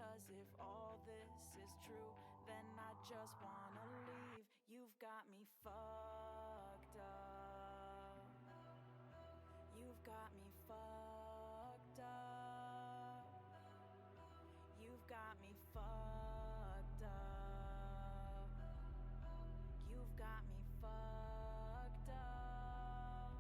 'Cause if all this is true, then I just wanna leave. You've got me fucked up. You've got me fucked up. You've got me fucked up. You've got me fucked up.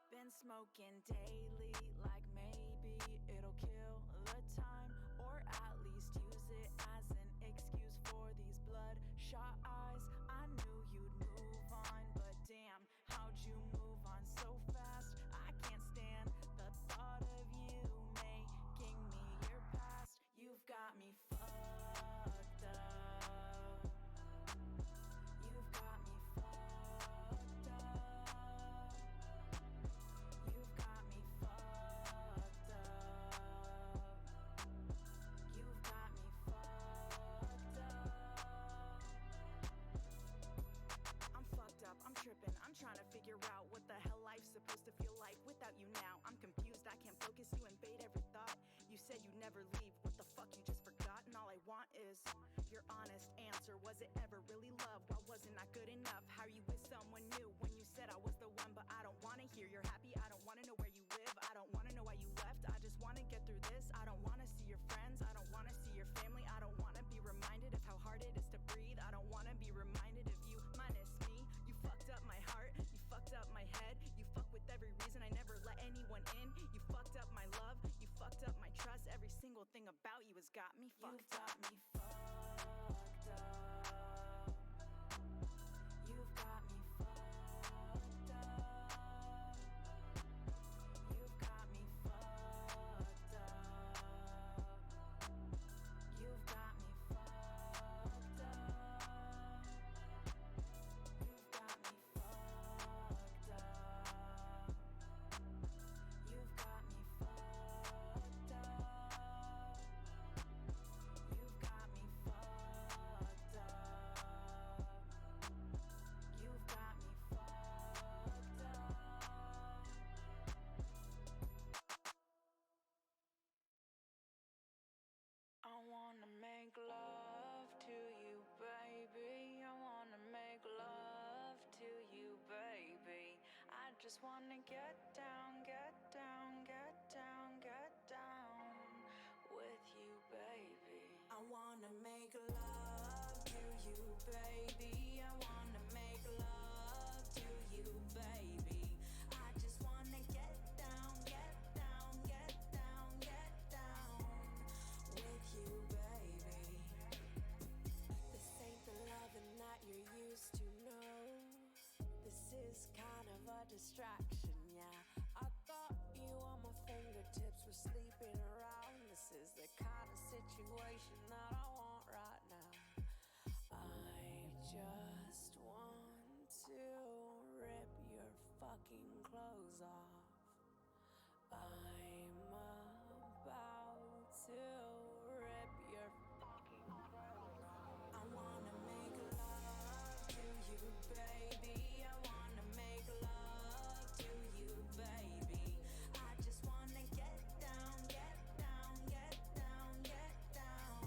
Been smoking daily, like maybe it'll kill the time, or at least use it as an excuse for these bloodshot eyes. I knew you'd move on, but damn, how'd you move on so fast? I can't stand the thought of you making me your past. You've got me fucked up. You've got me fucked up. You've got me fucked up. You've got me fucked up. I'm fucked up, I'm tripping, I'm trying to figure out what the hell life's supposed to feel like without you now. I'm confused, I can't focus, you invade every thought. You said you'd never leave, what the fuck, you just forgot? And all I want is your honest answer. Was it ever really love? Why wasn't I good enough? How are you with someone new when you said I was the one? But I don't wanna hear you're happy, I don't wanna know where you live, I don't wanna know why you left. I just wanna get through this. I don't wanna see your friends, I don't wanna see your family, I don't wanna be reminded of how hard it is to breathe. I don't wanna be reminded of you minus me. You fucked up my heart, you fucked up my head, you fuck with every reason I never let anyone in. You fucked up my love, you fucked up my trust. Every single thing about you has got me fucked up. You've got me fucked up. You've got me fucked up. You've got me fucked up. You've got me fucked up. You've got me fucked up. You've got me fucked up. You've got me fucked up. You've got me fucked up. I wanna make love to you, baby. I wanna make love to you, baby. I just wanna get down, get down, get down, get down with you, baby. I wanna make love to you, baby. I wanna make love to you, baby. I just wanna get down, get down, get down, get down with you, baby. This ain't the loving that you're used to, no. This is kind of a distraction, yeah. I thought you on my fingertips were sleeping around. This is the kind of situation that I want right now. I just want to rip your fucking clothes off. I'm about to rip your fucking clothes off. I wanna make love to you, baby. I wanna make love to you, baby. I just wanna get down, get down, get down, get down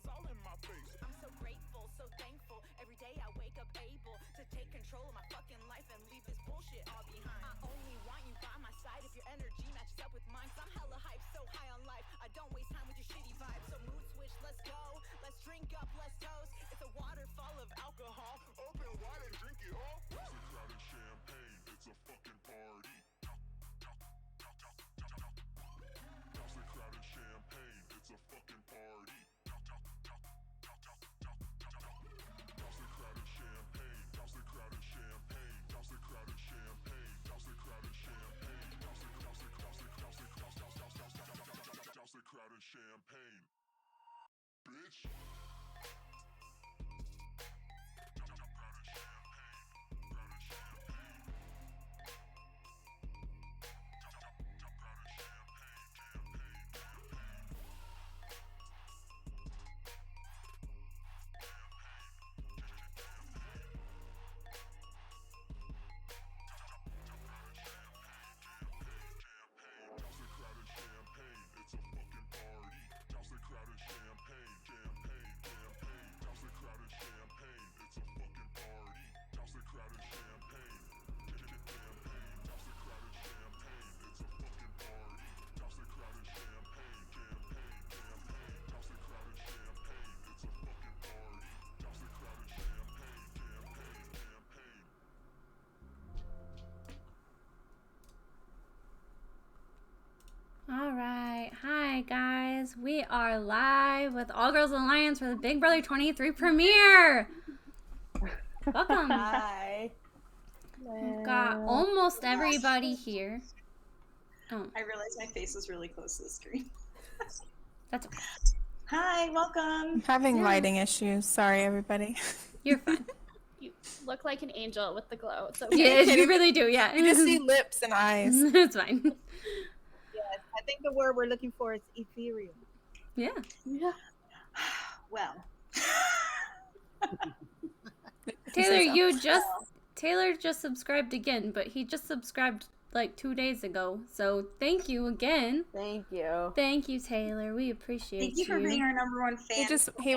angels all in my face. I'm so grateful, so thankful. Every day I wake up able to take control of my fucking life and leave this bullshit all behind. I only want you by my side if your energy matches up with mine. 'Cause I'm hella hyped, so high on life. I don't waste time with your shitty vibes. So mood switch, let's go. Let's drink up, let's toast. It's a waterfall of alcohol. Open wide and drink it all. It's a crowd of champagne, it's a fucking party. Douse a crowd of champagne, it's a fucking party. Douse a crowd of champagne, douse a crowd of champagne, douse a crowd of champagne, douse a crowd of champagne, douse a crowd of champagne, bitch. All right. Hi, guys. We are live with All Girls Alliance for the Big Brother 23 premiere. Welcome. Hi. We've got almost everybody here. Oh, I realized my face was really close to the screen. that's okay. Hi, welcome. I'm having lighting issues. Sorry, everybody. You're fine. You look like an angel with the glow. It's okay. Yeah, you really do, yeah. You just see lips and eyes. It's fine. Yes, I think the word we're looking for is ethereal. Yeah. Well. Taylor just subscribed again, but he just subscribed like 2 days ago. So thank you again. Thank you. Thank you, Taylor. We appreciate Thank you for being our number one fan.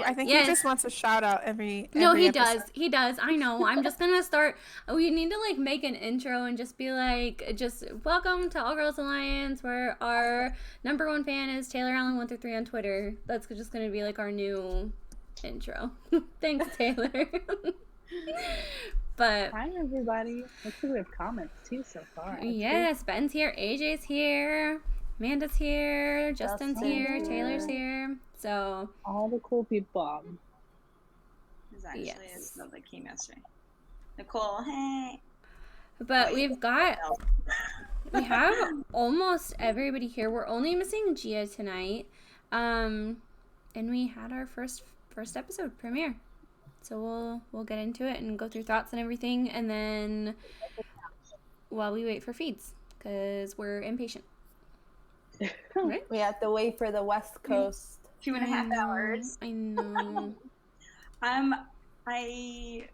I think Yes. he just wants a shout out every No, he episode. does. He does. I know. I'm just gonna start. We need to like make an intro and just be like, just welcome to All Girls Alliance, where our number one fan is Taylor Allen 1-3 on Twitter. That's just gonna be like our new intro. Thanks, Taylor. But hi everybody. Looks like we have comments too so far. yes, Ben's here, AJ's here, Amanda's here, Justin's here, Taylor's here. So All the cool people. This actually Yes. is stuff that came yesterday. Nicole, hey. but we have almost everybody here. We're only missing Gia tonight. And we had our first episode premiere. So we'll get into it and go through thoughts and everything, and then while we wait for feeds, because we're impatient. Right? We have to wait for the West Coast. 2.5 hours. I know. I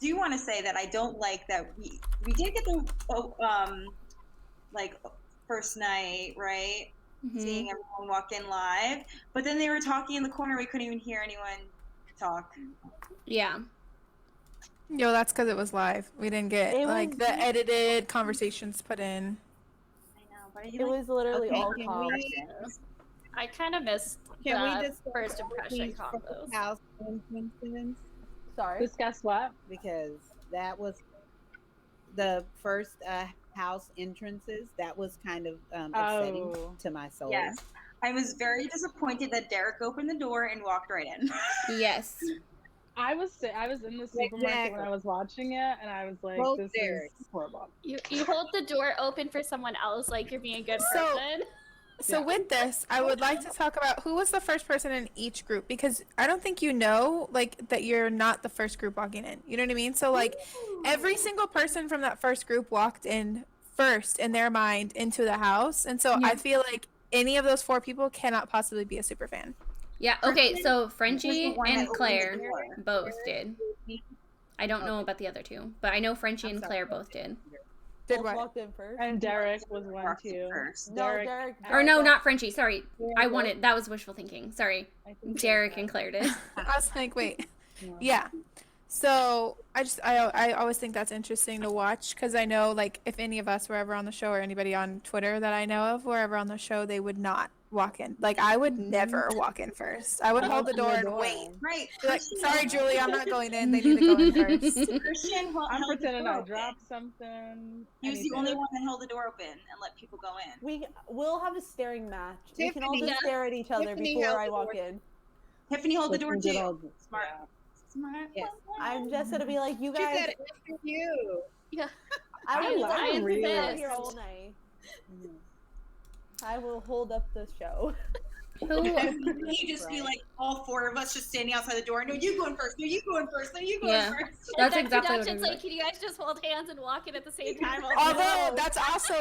do want to say that I don't like that we did get the like first night, right? Mhm. Seeing everyone walk in live, but then they were talking in the corner. We couldn't even hear anyone talk. Yeah. Yo, that's because it was live. We didn't get It like was- the edited conversations put in. I know, but It was literally okay, all can calm. we- I kind of missed Can we the discuss first the impression fees for combos. house entrances? Sorry, Discuss what? because that was the first house entrances. That was kind of upsetting Oh. to my soul. Yes. I was very disappointed that Derek opened the door and walked right in. Yes. I was in the supermarket Exactly. when I was watching it, and I was like, Both "This Dereks. is horrible." You hold the door open for someone else like you're being a good So- person. So Yeah. with this, I would like to talk about who was the first person in each group, because I don't think you know like that you're not the first group walking in. You know what I mean? So like every single person from that first group walked in first in their mind into the house, and so I feel like any of those 4 people cannot possibly be a super fan. Yeah. Okay. So Was Frenchie the one and that opened Claire the door. both did. I don't know about the other 2, but I know Frenchie I'm and sorry. Claire both did. Did both what? walked in first. And Derek was one Walked in too. first. No, Derek. Or no, Derek- not Frenchie. Sorry, I Derek wanted. That was wishful thinking. Sorry, I think Derek so. and Claire did. I was like, wait. Yeah. So I always think that's interesting to watch because I know like if any of us were ever on the show or anybody on Twitter that I know of were ever on the show, they would not walk in. Like I would never walk in first. I would hold the door and wait. Right. Be like, Christian sorry, held- Julie, I'm not going in. They need to go in first. Christian I'm held the pretending door I open. dropped something. He was the anything. only one that held the door open and let people go in. We'll have a staring match. We can all Tiffany- just stare at each other Tiffany before held I the walk door. in. Tiffany held the door Tiffany did too. all the- Smart. yeah. Smart. Yes. I'm just gonna be like, you She guys. said after you. I will I sit really- here all night. I will hold up the show. Who? You just be like all four of us just standing outside the door. No, you go in first. No, you go in first. No, you go Yeah. in first. That's And then exactly what Production's I'm like, can you guys just hold hands and walk in at the same time? Although that's also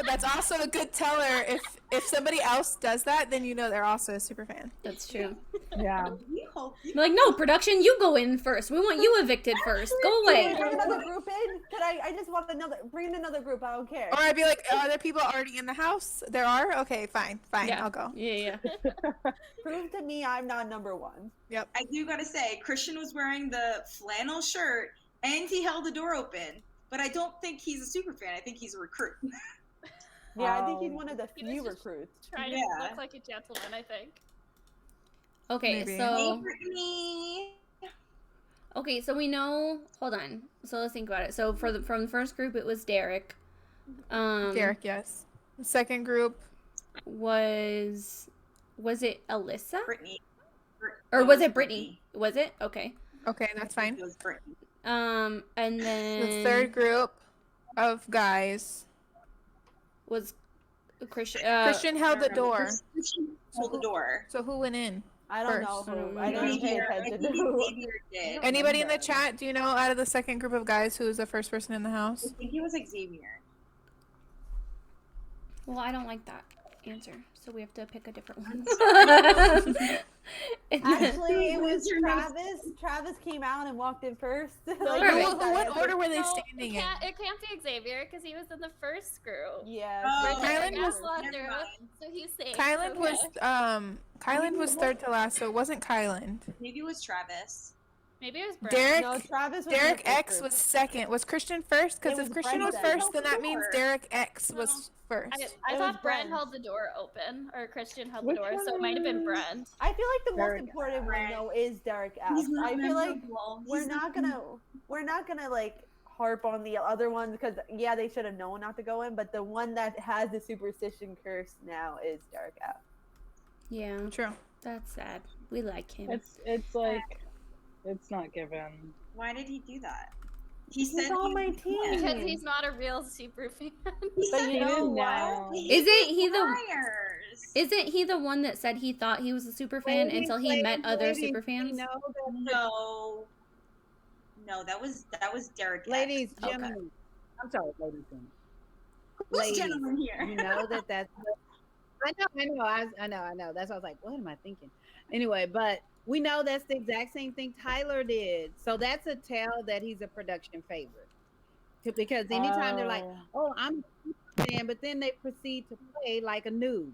a good teller. If somebody else does that, then you know they're also a super fan. That's true. Yeah. You hold. I'm like, no, production, you go in first. We want you evicted first. Go Can away. I bring another group in? Can I just want bring in another group. I don't care. Or I'd be like, are there people already in the house? There are? Okay, fine, Yeah. I'll go. Yeah. Prove to me I'm not number one. I do gotta say, Christian was wearing the flannel shirt and he held the door open. But I don't think he's a super fan. I think he's a recruit. Yeah, I think he's Oh. one of the He was few just- recruits. Trying to Yeah. look like a gentleman, I think. Okay, Maybe. Hey, so Brittany. we know. Hold on. So let's think about it. So from the first group, it was Derek. Derek, yes. The second group, was it Alyssa Brittany. or was it Brittany? Was it okay? okay, that's fine. It was Brittany. And then The third group of guys, was Christian. Christian held the door. Christian held the door. So who went in? I don't know First. who. I didn't pay Xavier- I attention think to who. Xavier did. Anybody in the chat? Do you know out of the second group of guys who was the first person in the I house? think it was Xavier. Well, I don't like that answer, so we have to pick a different one. Actually, it was Your name- Travis. Travis came out and walked in first. Alright. What order were they No, standing in? it can't be Xavier because he was in the first group. Yeah. Oh, Kylan Derek was- got left Never through, mind. so he's safe. Kylan Okay. was Kylan was third to last, so it wasn't Kylan. Maybe it was Travis. Maybe it was Brent. Derek No, Travis was in the Derek first X group. was second. Was Christian first? Because It if was Christian was Brendan. first, then that means Derek X was first. I It thought was Brent Brent. held the door open, or Christian held the Which door, one so it might have been was- Brent. I feel like the most Derek important one Brent. though is Derek F. He's not I feel like memorable. we're He's not gonna like harp on the other ones because yeah, they should have known not to go in, but the one that has the superstition curse now is Derek F. Yeah, True. that's sad. We like him. It's like it's not given. Why did he do that? He He's said on he my was team. fan. Because he's not a real super fan. He But said you he know was what? wild. Isn't he the- liars. Isn't he the one that said he thought he was a super fan until he met other super fans? No, that was Derek. F. Ladies, Okay. gentlemen. I'm sorry, ladies. and gentlemen. Who's Ladies, gentleman here? you know that's. I know. That's why I was like, what am I thinking? Anyway, but we know that's the exact same thing Tyler did. So that's a tell that he's a production favorite. Because anytime they're like, oh, I'm a fan, but then they proceed to play like a noob.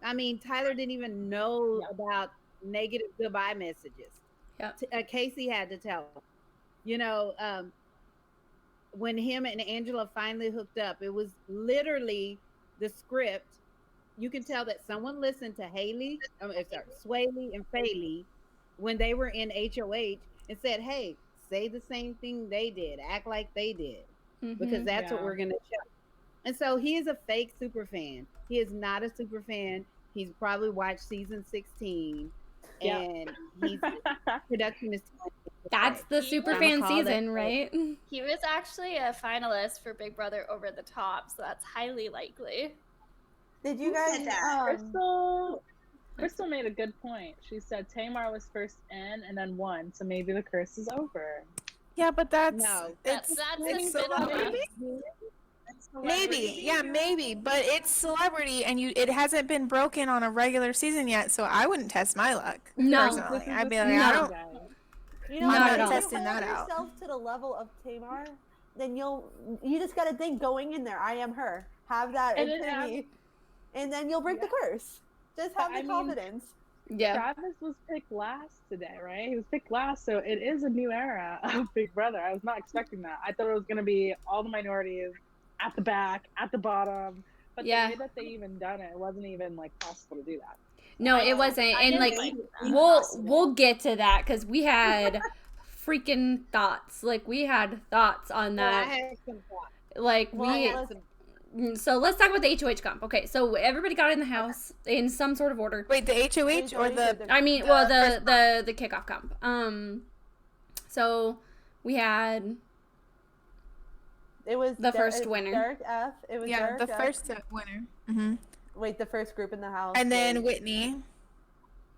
I mean, Tyler didn't even know about negative goodbye messages. Yep. Casey had to tell him. You know, when him and Angela finally hooked up, it was literally the script. You can tell that someone listened to Swaley and Faley when they were in HOH and said, hey, say the same thing they did, act like they did, because that's what Yeah. we're going to show. And so he is a fake super fan. He is not a super fan. He's probably watched season 16 Yeah. and he's production is That's the super I'ma fan call that season, fake. right? He was actually a finalist for Big Brother Over the Top, so that's highly likely. Did you Who guys? said that? Crystal made a good point. She said Tamar was first in and then won, so maybe the curse is over. Yeah, but that's No. That's it's it's celebrity. Maybe, yeah, Celebrity. maybe, but it's celebrity, and it hasn't been broken on a regular season yet, so I wouldn't test my luck. No. personally. This is I'd be the like, No. I don't. guys. You know, Not if at you all. testing hold that out. yourself to the level of Tamar, then you just gotta think going in there. I am her. Have that And then epiphany, and then you'll break the curse. Just have the confidence. Yeah. Travis was picked last today, right? He was picked last, so it is a new era of Big Brother. I was not expecting that. I thought it was going to be all the minorities at the back, at the bottom. But the way that they even done it, it wasn't even like possible to do that. No, it wasn't. And like we'll get to that because we had freaking thoughts. Like we had thoughts on that. I had some thoughts. Like so let's talk about the HOH comp. Okay, so everybody got in the house in some sort of order. Wait, the HOH or the? I mean, well, the kickoff comp. So we had. It was the first winner. Derek F. It was Derek the F. first winner. Mm-hmm. Wait, the first group in the house. And then Whitney.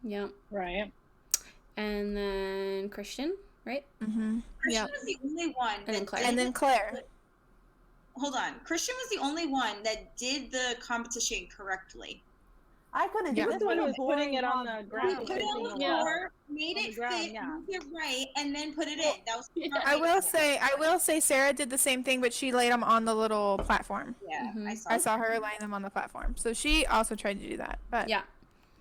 Yep. Right. And then Christian, right? Mm-hmm. Christian was the only one. And then Claire. And then Claire. Hold on. Christian was the only one that did the competition correctly. I couldn't Yeah. do He this. was the one Was who was putting it on the ground. He put it on the floor, made it fit, moved it right, and then put it in. That was smart. I will say Sarah did the same thing, but she laid them on the little platform. Yeah, I saw her laying them on the platform. So she also tried to do that, but yeah,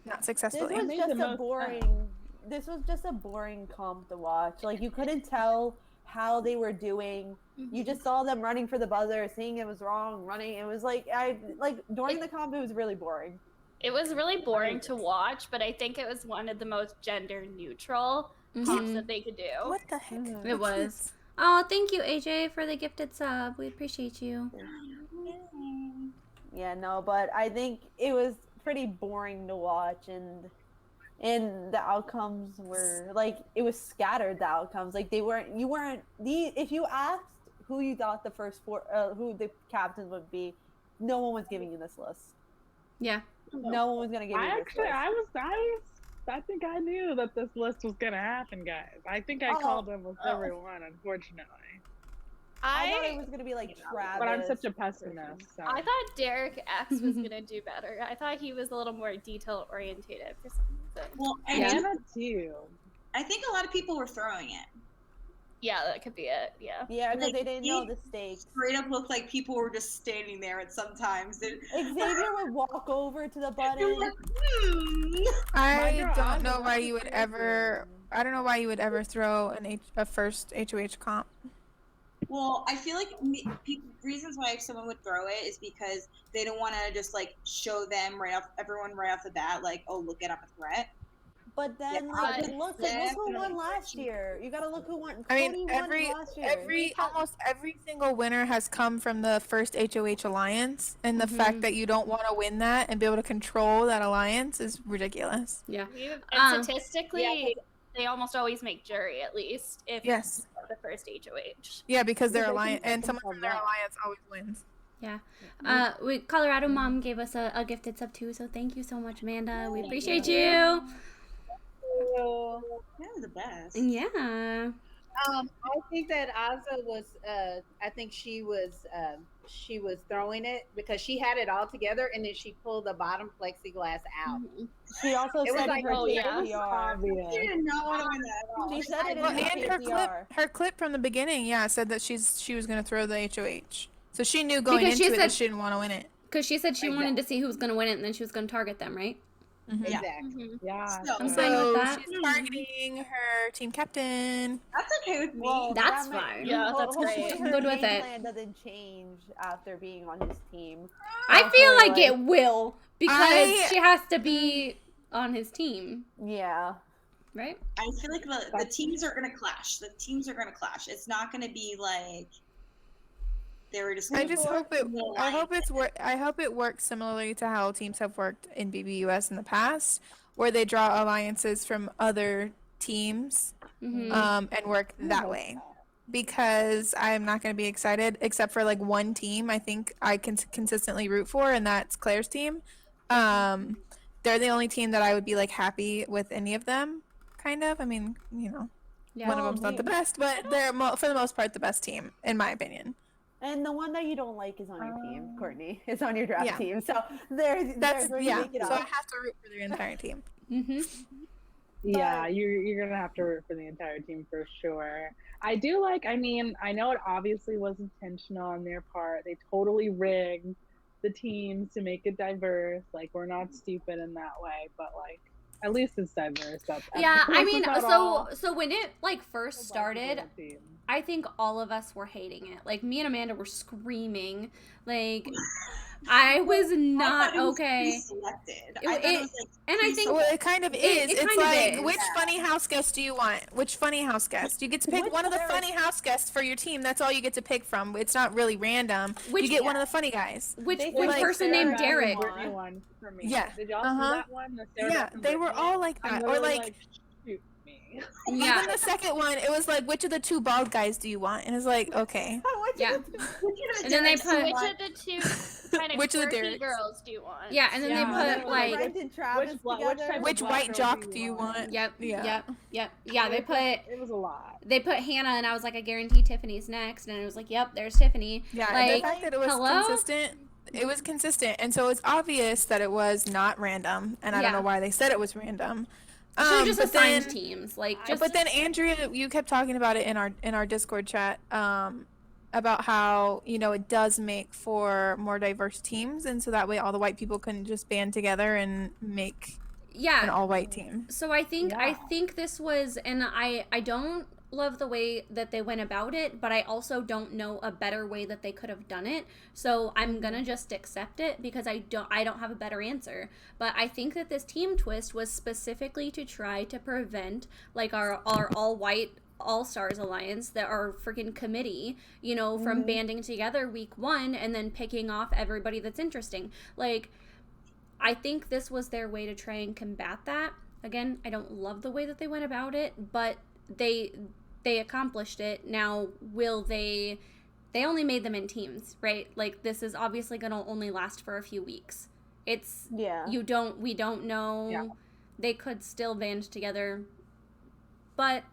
not This successfully. was just a boring. This was just a boring comp to watch. Like you couldn't tell how they were doing. You just saw them running for the buzzer, seeing it was wrong, running. It was like during the comp, it was really boring. It was really boring to watch, but I think it was one of the most gender neutral comps that they could do. What the heck? It was. Oh, thank you, AJ, for the gifted sub. We appreciate you. Yeah, no, but I think it was pretty boring to watch, and the outcomes were like it was scattered. The outcomes, like if you asked who you thought the first four, who the captains would be, no one was giving you this list. Yeah. No one was gonna give you this list. I think I knew that this list was gonna happen, guys. I think I called almost everyone, unfortunately. I thought it was gonna be like Travis. But I'm such a pessimist. So. I thought Derek X was gonna do better. I thought he was a little more detail orientated for some reason. Well, Anna too. I think a lot of people were throwing it. Yeah, that could be it. Yeah. Yeah, because they didn't know the stakes. Straight up looked like people were just standing there at sometimes. Xavier would walk over to the button. I don't know why you would ever. I don't know why you would ever throw a first HOH comp. Well, I feel like reasons why someone would throw it is because they don't want to just like show them everyone right off the bat, like, oh, look it up a threat. But then, look who won last year. You gotta look who won. I mean, Cody won last year. almost every single winner has come from the first HOH alliance, and the fact that you don't want to win that and be able to control that alliance is ridiculous. Yeah. And statistically, they almost always make jury at least if Yes. the first HOH. Yeah, because they're alliance, and someone from their alliance always wins. Yeah. Colorado Mom gave us a gifted sub too, so thank you so much, Amanda. We appreciate you. That was the best. Yeah. I think that Azza was. I think she was throwing it because she had it all together, and then she pulled the bottom plexiglass out. She also It was said like, in her oh, yeah. TPR. She did not want to win that at all. She said it in Well, her and TPR. her clip from the beginning, said that she was going to throw the HOH. So she knew going Because she into it that said- she didn't want to win it. Because she said she wanted to see who was going to win it, and then she was going to target them, right? Exactly. Yeah. I'm fine with that. She's targeting her team captain. That's okay with me. Well, That's that might- fine. Yeah, that's hopefully great. her Good with game it. plan doesn't change after being on his team. I feel Hopefully, like it will because she has to be on his team, Yeah. right? I feel like the teams are gonna clash. The teams are gonna clash. It's not gonna be like they were just. I just hope it. little I hope lines. I hope it works similarly to how teams have worked in BBUS in the past, where they draw alliances from other teams, and work that way. Because I'm not going to be excited, except for like one team. I think I can consistently root for, and that's Claire's team. They're the only team that I would be like happy with any of them. Kind of. I mean, one of them's not the best, but they're for the most part the best team in my opinion. And the one that you don't like is on your team, Courtney. It's on your draft Yeah. team. So there's That's where you yeah. make it So I up. have to root for their entire team. Yeah, you're gonna have to root for the entire team for sure. I do like. I mean, I know it obviously was intentional on their part. They totally rigged the teams to make it diverse. Like, we're not stupid in that way, but like, at least it's diverse. Yeah, I this is mean, not all so when it like first a started, bunch of teams. I think all of us were hating it. Like me and Amanda were screaming. Like I was not okay. Selected. And I think Well, it kind of is. it It's kind of like, is. which funny house guest do you want? Which funny house guest? You get to pick Which one of the Derek? funny house guests for your team. That's all you get to pick from. It's not really random. Which- you get one of the funny guys. which They which like person Sarah named Beth and Derek? Brittany one for me. Yeah. Did y'all Uh-huh. see that one? The Sarah Yeah, Beth and they were Brittany? all like I'm that. Or literally like, shoot me. Yeah. even the second one, it was like, which of the two bald guys do you want? And it's like, okay. Yeah. And then they put Which of the two kind of Which of the quirky Dereks? girls do you want? yeah, and then Yeah, they they put were like Brent and Travis which together. type of Which black white girl jock do you want? yep, Yeah. yeah. They put It was a lot. Hannah, and I was like, I guarantee Tiffany's next, and it was like, yep, there's Tiffany. Yeah, and the Like, fact that it was hello? consistent, it was consistent, and so it's obvious that it was not random, and I don't Yeah. know why they said it was random. Should have just but assigned then, teams, like just. but then Andrea, you kept talking about it in our Discord chat, about how it does make for more diverse teams, and so that way all the white people can just band together and make yeah. an all-white team. So I think Yeah. this was, and I don't love the way that they went about it, but I also don't know a better way that they could have done it. So I'm gonna just accept it because I don't have a better answer. But I think that this team twist was specifically to try to prevent like our all white All Stars Alliance, that our freaking committee, from banding together week 1 and then picking off everybody that's interesting. Like, I think this was their way to try and combat that. Again, I don't love the way that they went about it, but they accomplished it. Now, will they only made them in teams, right? Like, this is obviously going to only last for a few weeks. It's Yeah. we don't know. Yeah. They could still band together, but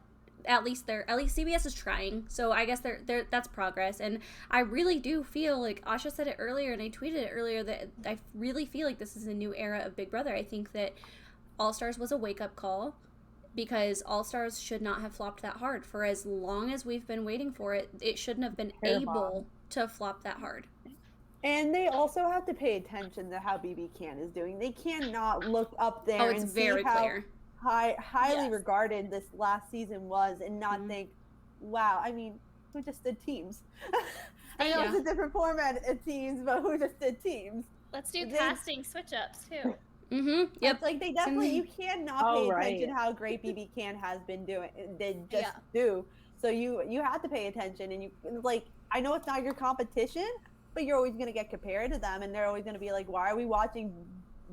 at least CBS is trying. So I guess that's progress. And I really do feel like Asha said it earlier, and I tweeted it earlier, that I really feel like this is a new era of Big Brother. I think that All Stars was a wake up call, because All Stars should not have flopped that hard. For as long as we've been waiting for it, it shouldn't have been able to flop that hard. And they also have to pay attention to how BB Can is doing. They cannot look up there Oh, it's and very see how clear. highly Yes. regarded this last season was, and not think, wow, I mean, who just did teams? I know Yeah. it's a different format of teams, but who just did teams? Let's do They- casting switch ups too. Mm-hmm. Yep. It's like they definitely, you cannot Oh, pay right. attention how great BB Can has been doing. They just Yeah. do. So you have to pay attention, and I know it's not your competition, but you're always going to get compared to them, and they're always going to be like, why are we watching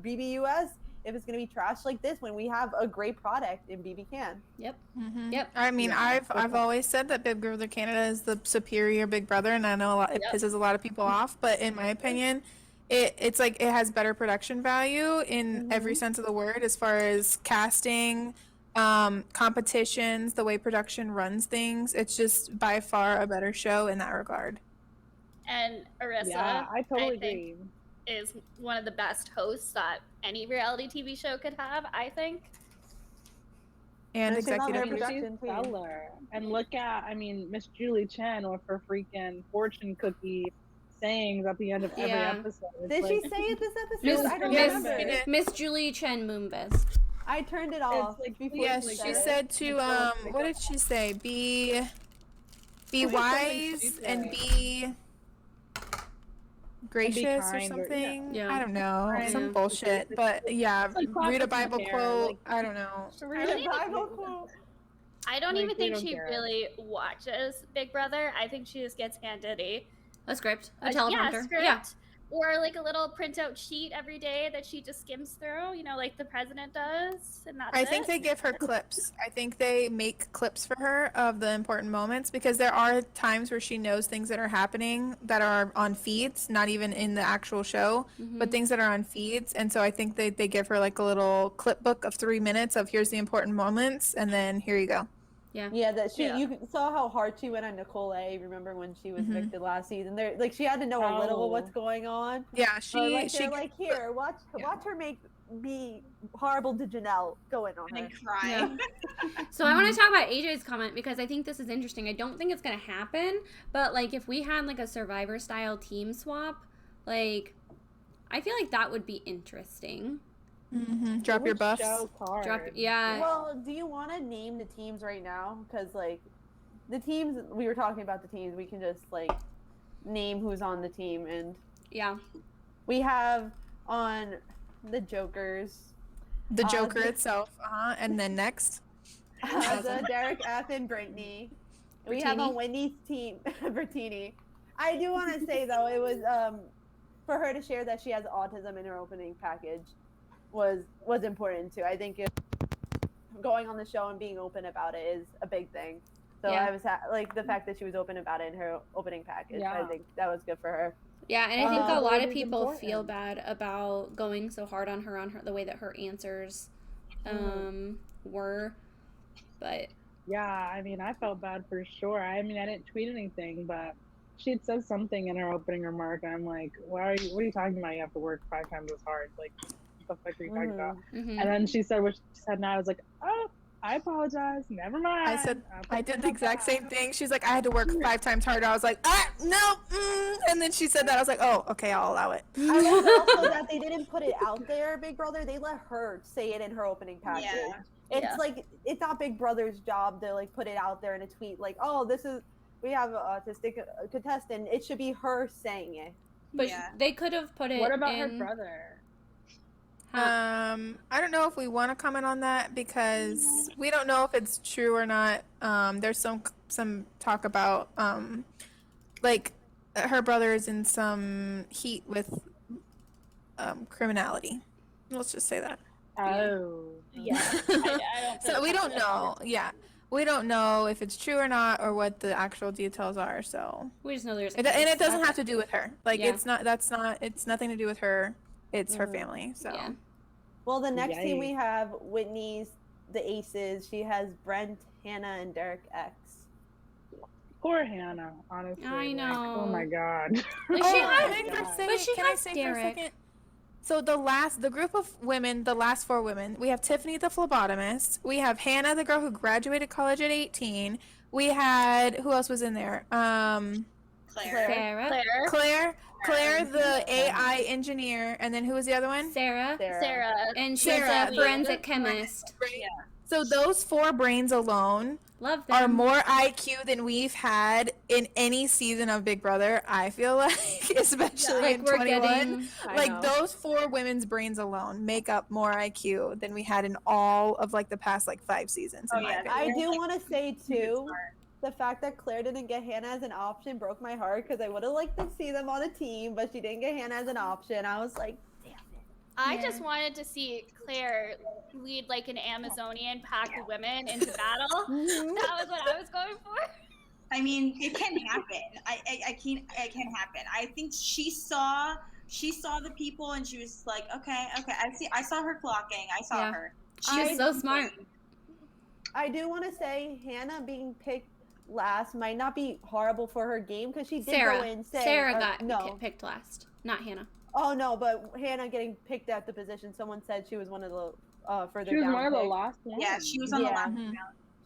BBUS if it's going to be trash like this when we have a great product in BB Can? Yep. Mhm. Yep. I mean, Yeah. I've always said that Big Brother Canada is the superior Big Brother, and I know it Yep. pisses a lot of people off, but in my opinion, it's like it has better production value in every sense of the word, as far as casting, competitions, the way production runs things. It's just by far a better show in that regard. And Arissa, Yeah, I totally I think, agree. is one of the best hosts that any reality TV show could have, I think. And And she's on their executive I mean, production she's team. stellar. And look at, Miss Julie Chen with her freaking fortune cookie sayings at the end of every Yeah. episode. It's Did she like- say it this episode? Miss I don't Yes, remember. she did. Miss Julie Chen Moonves. I turned it off like, before Yes, she she said it. said to what did she say? Be wise and be gracious or kind, or- something. yeah. I don't know, Kind some of. bullshit. But yeah, It's like read a classic Bible hair, quote. like- I don't know. Read a Bible quote. I don't Like, even they think don't she care. really watches Big Brother. I think she just gets handed a script. A yeah, teleprompter. script. Yeah. Or like a little printout sheet every day that she just skims through, like the president does, and that's I think it. they give her clips. I think they make clips for her of the important moments, because there are times where she knows things that are happening that are on feeds, not even in the actual show, but things that are on feeds. And so I think they give her like a little clip book of 3 minutes of here's the important moments, and then here you go. Yeah, that Yeah. you saw how hard she went on Nicole A. Remember when she was Mhm. evicted last season? There, like she had to know a little of what's going on. Yeah, Or, like, she they're like, here, watch her make be horrible to Janelle. Go in on her. And cry. So I want to talk about AJ's comment because I think this is interesting. I don't think it's gonna happen, but like if we had like a Survivor style team swap, like I feel like that would be interesting. Drop your buffs. Yeah. Well, do you want to name the teams right now? Because like the teams we were talking about, the teams we can just like name who's on the team, and yeah, we have on the Jokers. The Joker itself, and then next, Derek, F, and Brittany. We have on Wendy's team, Bertini. I do want to say though, it was for her to share that she has autism in her opening package was important too. I think going on the show and being open about it is a big thing. So I was like the fact that she was open about it in her opening package. I think that was good for her. Yeah, and I think a lot of people feel bad about going so hard on her the way that her answers were. But yeah, I mean, I felt bad for sure. I mean, I didn't tweet anything, but she had said something in her opening remark, and I'm like, what are you talking about? You have to work 5 times as hard. Like, what the fuck are you talking about? And then she said what she said, and I was like, oh, I apologize. Never mind. I said I did the exact same thing. She's like, I had to work 5 times harder. I was like, no. And then she said that. I was like, oh, okay, I'll allow it. I love also that they didn't put it out there, Big Brother. They let her say it in her opening package. It's like, it's not Big Brother's job to like put it out there in a tweet like, oh, we have an autistic contestant. It should be her saying it. But they could have put it. What about her brother? I don't know if we want to comment on that because we don't know if it's true or not. There's some talk about like her brother is in some heat with criminality. Let's just say that. Oh. Yeah. I don't So we don't know. Yeah. We don't know if it's true or not or what the actual details are. So we just know there's and it doesn't have to do with her. Like it's nothing to do with her. It's her family. So well, the next team we have Whitney's the Aces. She has Brent, Hannah, and Derek X. Poor Hannah, honestly. I know. Like, oh my god. But she has Derek. So the group of women, the last 4 women, we have Tiffany the phlebotomist, we have Hannah, the girl who graduated college at 18, we had, who else was in there? Claire, the AI engineer, and then who was the other one? Sarah. And she's Sarah, a forensic chemist. So those 4 brains alone Love them. are more IQ than we've had in any season of Big Brother, I feel like, especially in 21. Like those 4 women's brains alone make up more IQ than we had in all of like the past like 5 seasons. In my opinion. I do want to say too, the fact that Claire didn't get Hannah as an option broke my heart because I would have liked to see them on a team, but she didn't get Hannah as an option. I was like, damn it. I just wanted to see Claire lead like an Amazonian pack of women into battle. That was what I was going for. I mean, it can happen. It can happen. I think she saw the people and she was like, okay. I saw her clocking. I saw her. She's so smart. I do want to say Hannah being picked last might not be horrible for her game because she did go in saying Sarah got picked last, not Hannah. Oh no, but Hannah getting picked at the position. Someone said she was one of the further down. She was one of the picks. last ones. Yeah, she was on the last round.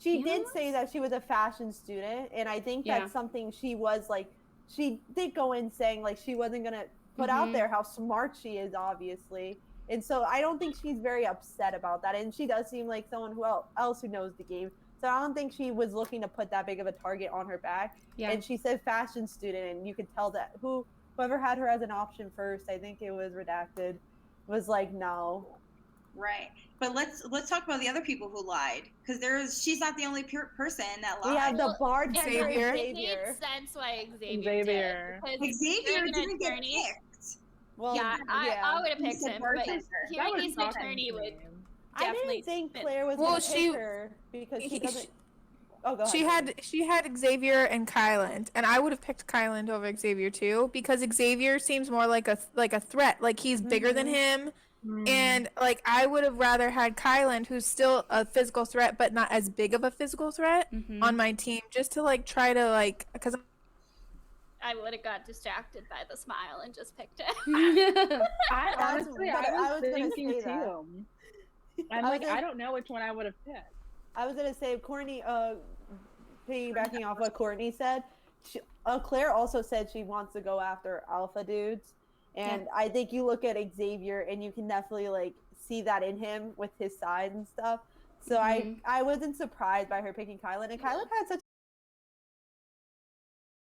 She did say that she was a fashion student, and I think that's something she was like. She did go in saying like she wasn't gonna put out there how smart she is, obviously, and so I don't think she's very upset about that. And she does seem like someone else who knows the game. So I don't think she was looking to put that big of a target on her back. Yeah. And she said fashion student, and you could tell that whoever had her as an option first, I think it was redacted, was like no. Right, but let's talk about the other people who lied, because she's not the only person that lied. We have the Bard Xavier. It made sense why Xavier did. Xavier didn't get picked. Well, I would have picked him, but hearing he's an attorney would. I didn't think Claire was going to pick her because he doesn't. Oh, go ahead. She had Xavier and Kyland, and I would have picked Kyland over Xavier too because Xavier seems more like a threat. Like he's bigger than him, and like I would have rather had Kyland, who's still a physical threat but not as big of a physical threat, on my team, just to like try to like because I would have got distracted by the smile and just picked it. I honestly, I was gonna thinking say that. too. I'm like, I don't know which one I would have picked. I was gonna say, Courtney, piggybacking off what Courtney said, Claire also said she wants to go after alpha dudes, and I think you look at Xavier and you can definitely like see that in him with his size and stuff. So I wasn't surprised by her picking Kylan, and Kylan had such